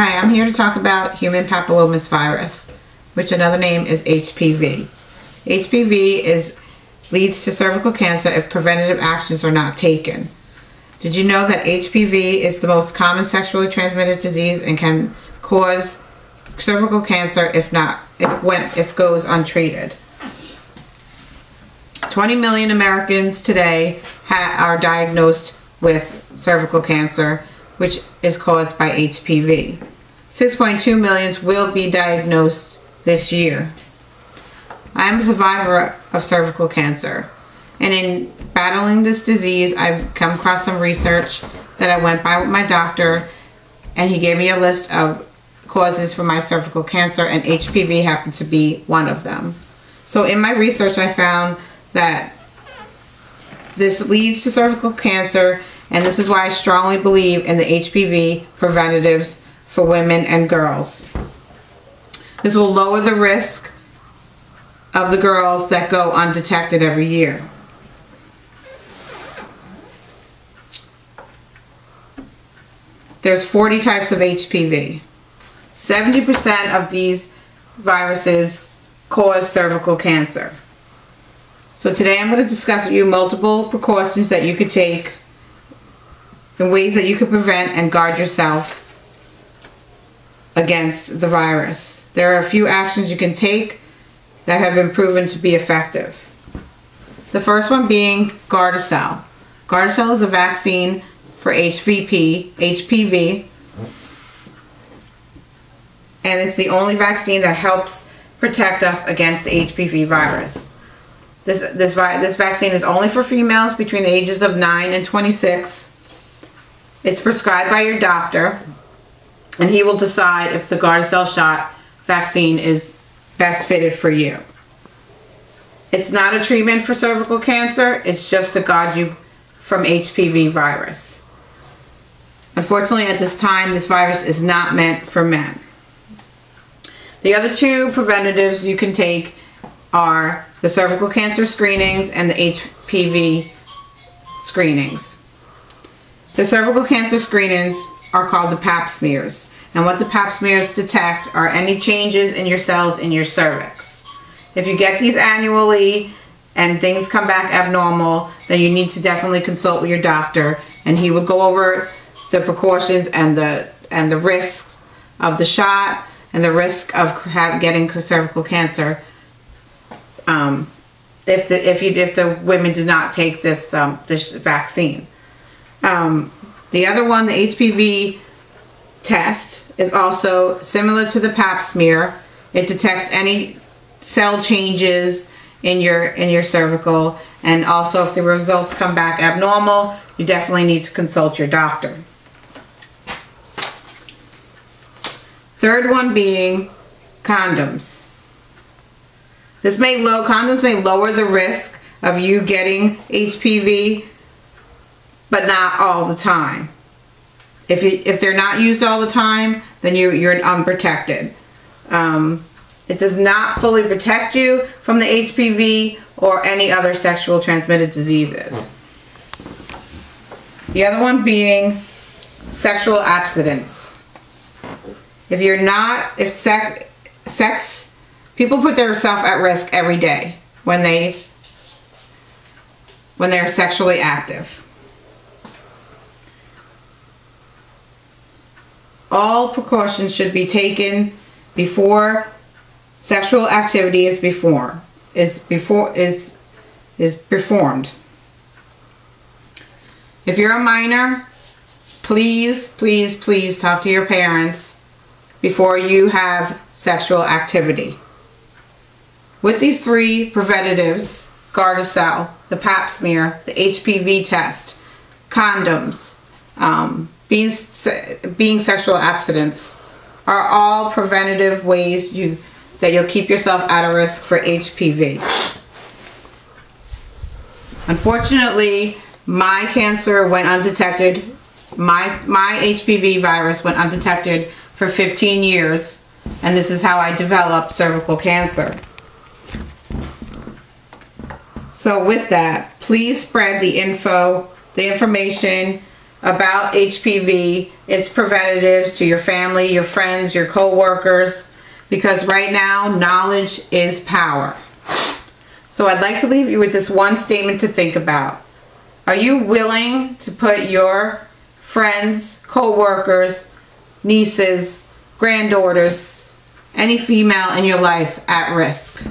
Hi, I'm here to talk about human papillomavirus, which another name is HPV. HPV leads to cervical cancer if preventative actions are not taken. Did you know that HPV is the most common sexually transmitted disease and can cause cervical cancer if goes untreated? 20 million Americans today are diagnosed with cervical cancer, which is caused by HPV. 6.2 million will be diagnosed this year. I am a survivor of cervical cancer, and in battling this disease, I've come across some research that I went by with my doctor, and he gave me a list of causes for my cervical cancer, and HPV happened to be one of them. So in my research, I found that this leads to cervical cancer, and this is why I strongly believe in the HPV preventatives for women and girls. This will lower the risk of the girls that go undetected every year. There's 40 types of HPV. 70% of these viruses cause cervical cancer. So today I'm going to discuss with you multiple precautions that you could take and ways that you could prevent and guard yourself against the virus. There are a few actions you can take that have been proven to be effective. The first one being Gardasil. Gardasil is a vaccine for HPV, and it's the only vaccine that helps protect us against the HPV virus. This vaccine is only for females between the ages of 9 and 26. It's prescribed by your doctor, and he will decide if the Gardasil shot vaccine is best fitted for you. It's not a treatment for cervical cancer, it's just to guard you from HPV virus. Unfortunately, at this time, this virus is not meant for men. The other two preventatives you can take are the cervical cancer screenings and the HPV screenings. The cervical cancer screenings are called the pap smears, and what the pap smears detect are any changes in your cells in your cervix. If you get these annually and things come back abnormal, then you need to definitely consult with your doctor, and he will go over the precautions and the risks of the shot and the risk of getting cervical cancer if the women did not take this vaccine. The other one, the HPV test, is also similar to the pap smear. It detects any cell changes in your cervical, and also if the results come back abnormal, you definitely need to consult your doctor. Third one being condoms. Condoms may lower the risk of you getting HPV, but not all the time. If they're not used all the time, then you're unprotected. It does not fully protect you from the HPV or any other sexual transmitted diseases. The other one being sexual abstinence. People put themselves at risk every day when they're sexually active. All precautions should be taken before sexual activity is performed. If you're a minor, please talk to your parents before you have sexual activity. With these three preventatives, Gardasil, the pap smear, the HPV test, condoms, being sexual abstinence, are all preventative ways that you'll keep yourself out of risk for HPV. Unfortunately, my cancer went undetected. My HPV virus went undetected for 15 years, and this is how I developed cervical cancer. So with that, please spread the information about HPV, its preventatives to your family, your friends, your co-workers, because right now, knowledge is power. So I'd like to leave you with this one statement to think about. Are you willing to put your friends, co-workers, nieces, granddaughters, any female in your life at risk?